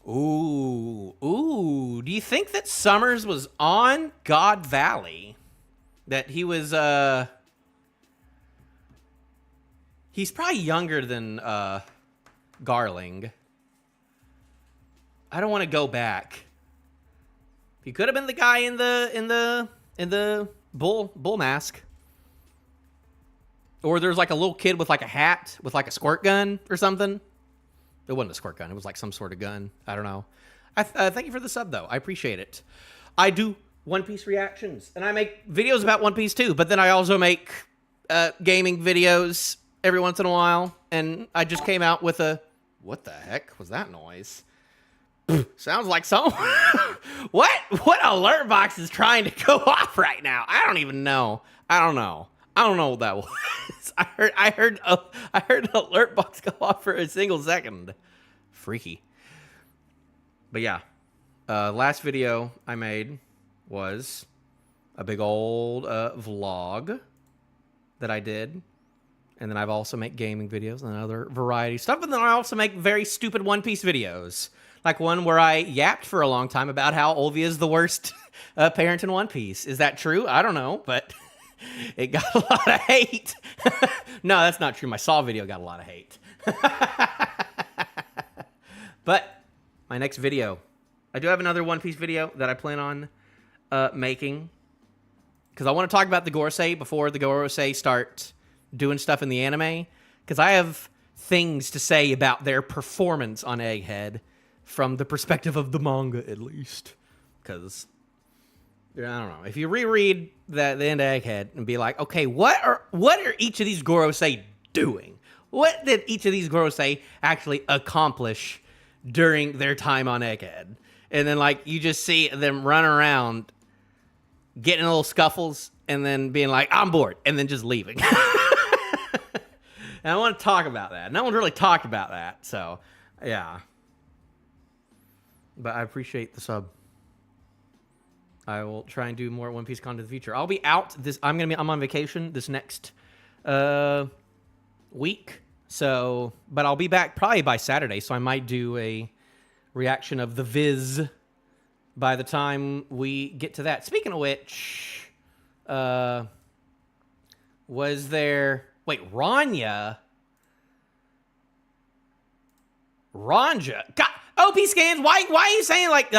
Ooh. Do you think that Summers was on God Valley? That he was he's probably younger than Garling. I don't want to go back. He could have been the guy in the bull mask. Or there's like a little kid with like a hat with like a squirt gun or something. It wasn't a squirt gun. It was like some sort of gun. I don't know. Thank you for the sub, though. I appreciate it. I do One Piece reactions, and I make videos about One Piece, too. But then I also make gaming videos every once in a while. And I just came out with a... What the heck was that noise? Sounds like someone... What alert box is trying to go off right now? I don't even know. I don't know what that was. I heard an alert box go off for a single second. Freaky. But yeah, last video I made was a big old vlog that I did. And then I've also made gaming videos and other variety stuff. And then I also make very stupid One Piece videos. Like one where I yapped for a long time about how Olvia is the worst parent in One Piece. Is that true? I don't know, but it got a lot of hate. No, that's not true. My Saw video got a lot of hate. But my next video, I do have another One Piece video that I plan on making. Because I want to talk about the Gorosei before the Gorosei start doing stuff in the anime. Because I have things to say about their performance on Egghead. From the perspective of the manga, at least. Because, I don't know. If you reread the end of Egghead and be like, okay, what are each of these Gorosei doing? What did each of these Gorosei actually accomplish during their time on Egghead? And then, like, you just see them run around, getting in little scuffles, and then being like, I'm bored, and then just leaving. And I want to talk about that. No one's really talked about that, so, yeah. But I appreciate the sub. I will try and do more One Piece content in the future. I'll be out this. I'm on vacation this next week. So, but I'll be back probably by Saturday. So I might do a reaction of the Viz by the time we get to that. Speaking of which, was there? Wait, Ranja. God. OP scans, why are you saying like,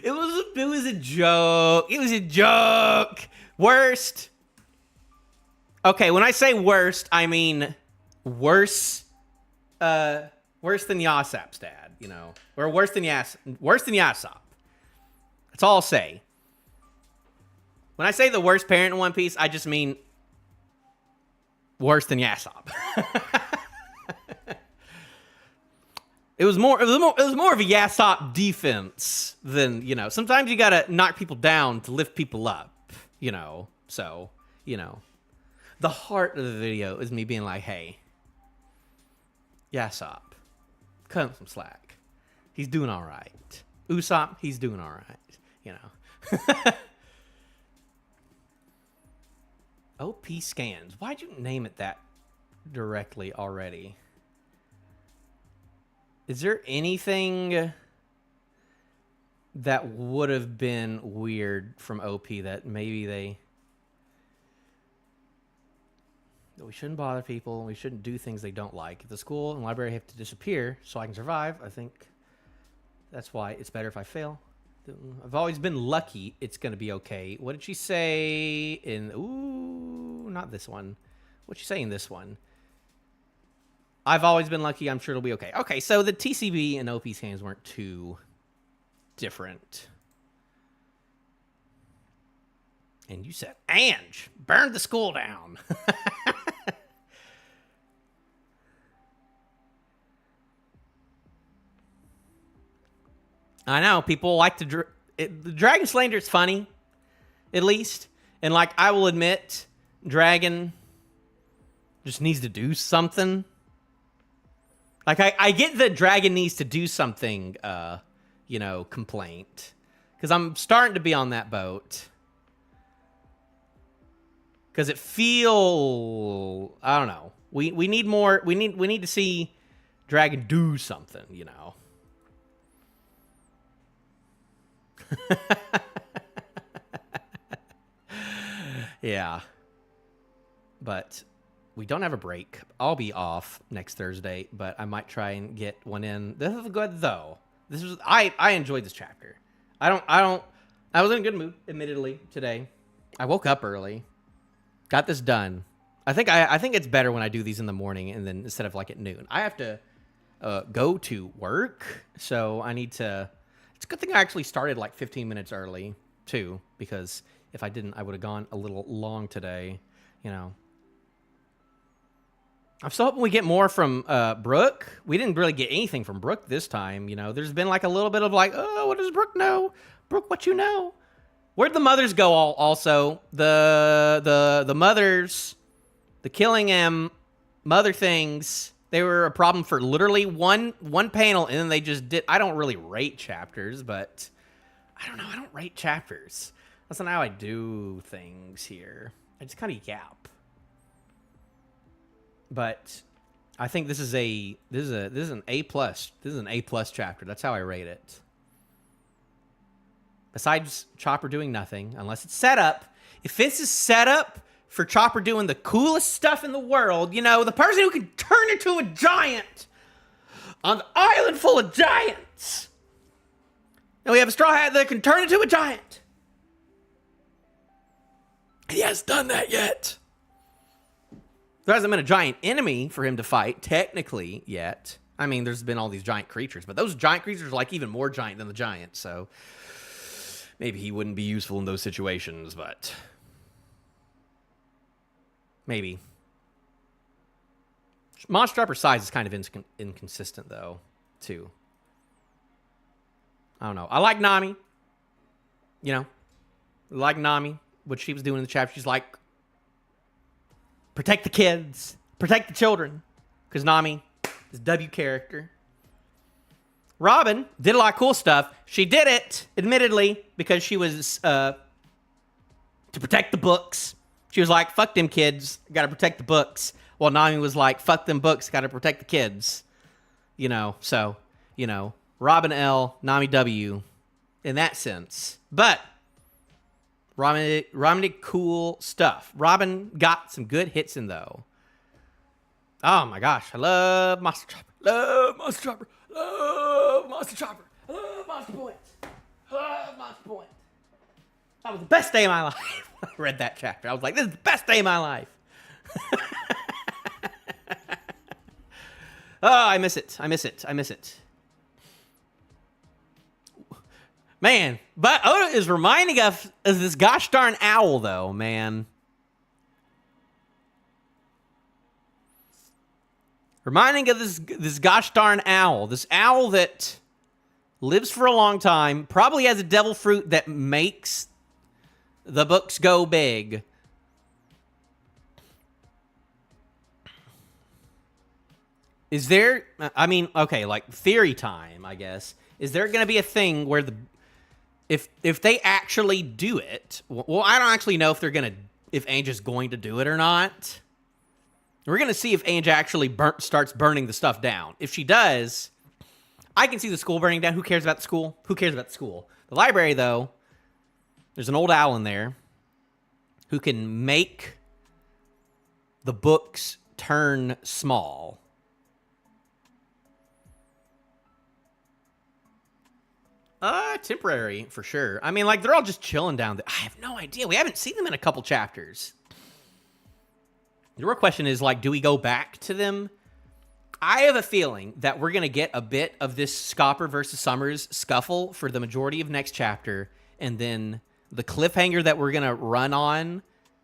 It was a joke. It was a joke. Worst. Okay, when I say worst, I mean worse than Yasop's dad, you know. Or worse than Yasop. That's all I'll say. When I say the worst parent in One Piece, I just mean worse than Yasop. It was more of a Yasop defense than, you know. Sometimes you gotta knock people down to lift people up, you know. So, you know, the heart of the video is me being like, hey, Yasop, cut him some slack. He's doing all right. Usopp, he's doing all right, you know. OP scans. Why'd you name it that directly already? Is there anything that would have been weird from OP, that maybe we shouldn't bother people. We shouldn't do things they don't like. If the school and library have to disappear so I can survive, I think that's why it's better if I fail. I've always been lucky. It's going to be okay. What did she say in... Ooh, not this one. What'd she say in this one? I've always been lucky. I'm sure it'll be okay. Okay, so the TCB and OP's hands weren't too different. And you said, Ange, burn the school down. I know, people like to... the Dragon Slander is funny, at least. And, like, I will admit, Dragon just needs to do something. Like, I get that Dragon needs to do something, you know, complaint. Because I'm starting to be on that boat. Because it feel... I don't know. We need more... We need to see Dragon do something, you know. Yeah. But we don't have a break. I'll be off next Thursday, but I might try and get one in. This is good though. This was I enjoyed this chapter. I was in a good mood, admittedly, today. I woke up early. Got this done. I think it's better when I do these in the morning and then instead of like at noon. I have to go to work, so I need to... It's a good thing I actually started like 15 minutes early, too, because if I didn't, I would have gone a little long today, you know. I'm still hoping we get more from Brooke. We didn't really get anything from Brooke this time, you know. There's been like a little bit of like, oh, what does Brooke know? Brooke, what you know? Where'd the mothers go also? The mothers, the killing M, mother things... They were a problem for literally one panel, and then they just did... I don't really rate chapters, but... I don't know. I don't rate chapters. That's not how I do things here. I just kind of yap. But I think this is an A+. This is an A+ chapter. That's how I rate it. Besides Chopper doing nothing, unless it's set up. If this is set up for Chopper doing the coolest stuff in the world, you know, the person who can turn into a giant on the island full of giants. And we have a Straw Hat that can turn into a giant. He hasn't done that yet. There hasn't been a giant enemy for him to fight, technically, yet. I mean, there's been all these giant creatures, but those giant creatures are like even more giant than the giant, so maybe he wouldn't be useful in those situations, but... Maybe. Monster Trapper's size is kind of inconsistent, though, too. I don't know. I like Nami. You know? I like Nami. What she was doing in the chapter. She's like, protect the kids. Protect the children. Because Nami is a W character. Robin did a lot of cool stuff. She did it, admittedly, because she was to protect the books. She was like, fuck them kids, gotta protect the books. While Nami was like, fuck them books, gotta protect the kids. You know, so, you know, Robin L, Nami W, in that sense. But, Robin did cool stuff. Robin got some good hits in, though. Oh my gosh, I love Monster Chopper. Love Monster Chopper. Love Monster Chopper. I love Monster Point. I love Monster Point. That was the best day of my life. I read that chapter. I was like, this is the best day of my life. Oh, I miss it. I miss it. I miss it. Man, but Oda is reminding us of this gosh darn owl, though, man. Reminding of this gosh darn owl. This owl that lives for a long time, probably has a devil fruit that makes the books go big. Is there, I mean, okay, like theory time, I guess. Is there going to be a thing where if they actually do it, well, I don't actually know if Ange is going to do it or not. We're going to see if Ange actually starts burning the stuff down. If she does, I can see the school burning down. Who cares about the school? Who cares about the school? The library, though, there's an old owl in there who can make the books turn small. Temporary, for sure. I mean, like, they're all just chilling down there. I have no idea. We haven't seen them in a couple chapters. The real question is, like, do we go back to them? I have a feeling that we're going to get a bit of this Scopper versus Summers scuffle for the majority of next chapter, and then the cliffhanger that we're going to run on,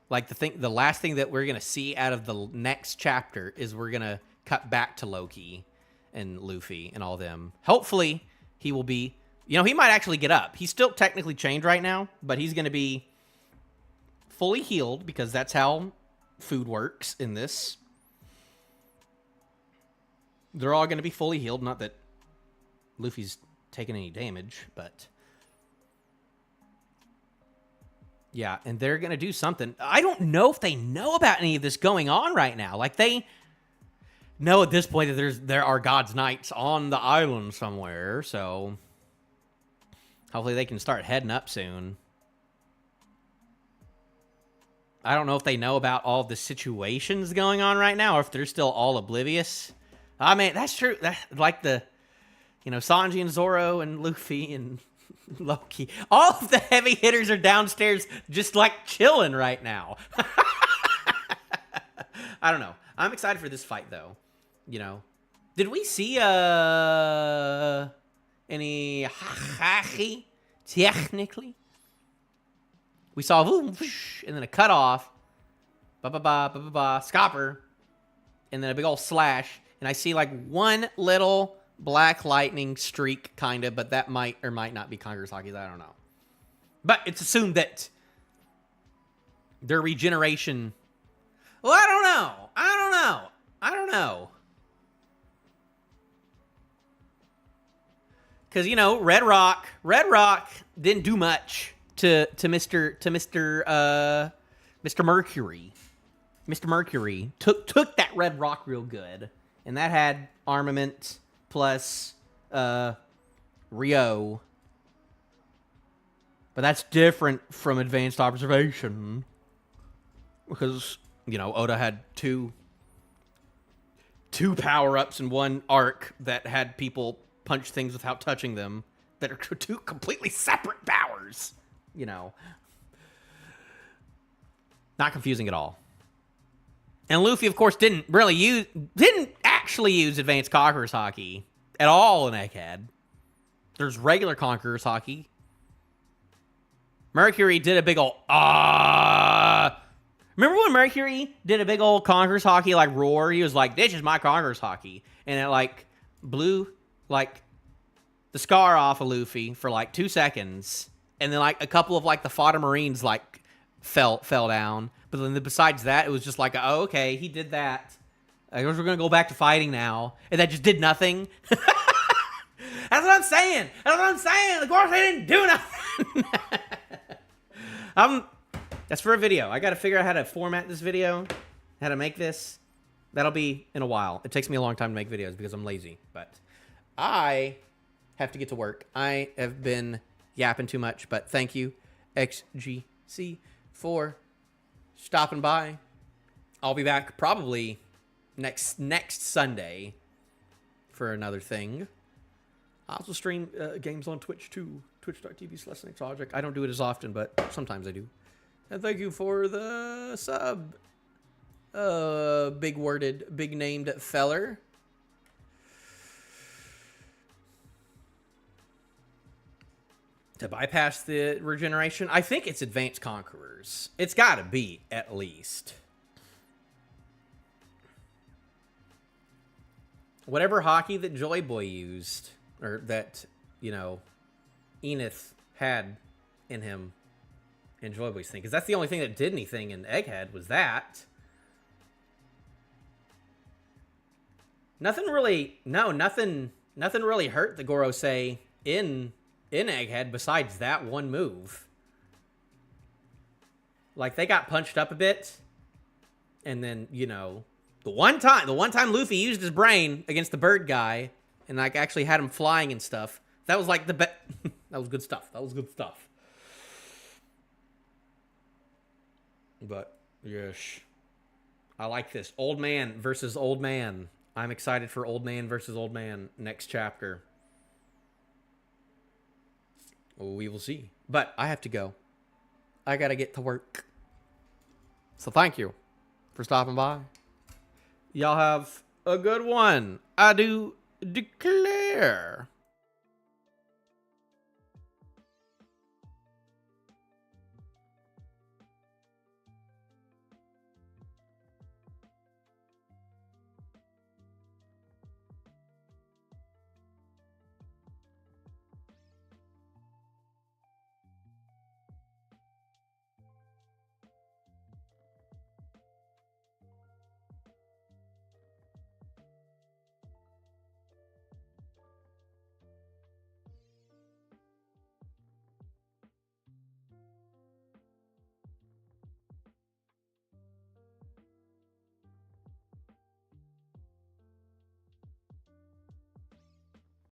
like, the last thing that we're going to see out of the next chapter is we're going to cut back to Loki and Luffy and all them. Hopefully, he will be... You know, he might actually get up. He's still technically chained right now, but he's going to be fully healed because that's how food works in this. They're all going to be fully healed. Not that Luffy's taken any damage, but... Yeah, and they're going to do something. I don't know if they know about any of this going on right now. Like, they know at this point that there are God's Knights on the island somewhere, so... Hopefully they can start heading up soon. I don't know if they know about all the situations going on right now or if they're still all oblivious. I mean, that's true. Like the, you know, Sanji and Zoro and Luffy and Loki. All of the heavy hitters are downstairs just like chilling right now. I don't know. I'm excited for this fight though. You know, did we see any hachi technically? We saw whoosh, and then a cut off, Scopper, and then a big old slash, and I see like one little black lightning streak, kind of, but that might or might not be Kangasaki's. I don't know. But it's assumed that their regeneration. Well, I don't know. Because, you know, Red Rock didn't do much to Mr. Mercury. Mr. Mercury took that Red Rock real good. And that had armament plus Rio. But that's different from advanced observation. Because, you know, Oda had two power-ups in one arc that had people punch things without touching them that are two completely separate powers. You know. Not confusing at all. And Luffy, of course, didn't actually use Advanced Conqueror's Haki at all in Egghead. There's regular Conqueror's Haki. Mercury did a big old Remember when Mercury did a big old Conqueror's Haki like roar? He was like, "This is my Conqueror's Haki," and it like blew like the scar off of Luffy for like 2 seconds, and then like a couple of like the fodder marines like fell down. But then besides that, it was just like, oh, okay, he did that. I guess we're gonna go back to fighting now, and that just did nothing. That's what I'm saying. Of course, they didn't do nothing. That's for a video. I got to figure out how to format this video, how to make this. That'll be in a while. It takes me a long time to make videos because I'm lazy, but I have to get to work. I have been yapping too much, but thank you, XGC, for stopping by. I'll be back probably next Sunday for another thing. I also stream games on Twitch too. Twitch.tv/NextObject. I don't do it as often, but sometimes I do. And thank you for the sub. Big worded, big named feller. To bypass the regeneration, I think it's Advanced Conquerors. It's got to be, at least. Whatever hockey that Joy Boy used, or that, you know, Enith had in him in Joy Boy's thing. Because that's the only thing that did anything in Egghead was that. Nothing really hurt the Gorosei in Egghead besides that one move. Like, they got punched up a bit. And then, you know, the one time Luffy used his brain against the bird guy and like actually had him flying and stuff. That was like the That was good stuff. That was good stuff. But, yes. I like this. Old man versus old man. I'm excited for old man versus old man next chapter. We will see. But I have to go. I got to get to work. So thank you for stopping by. Y'all have a good one. I do declare.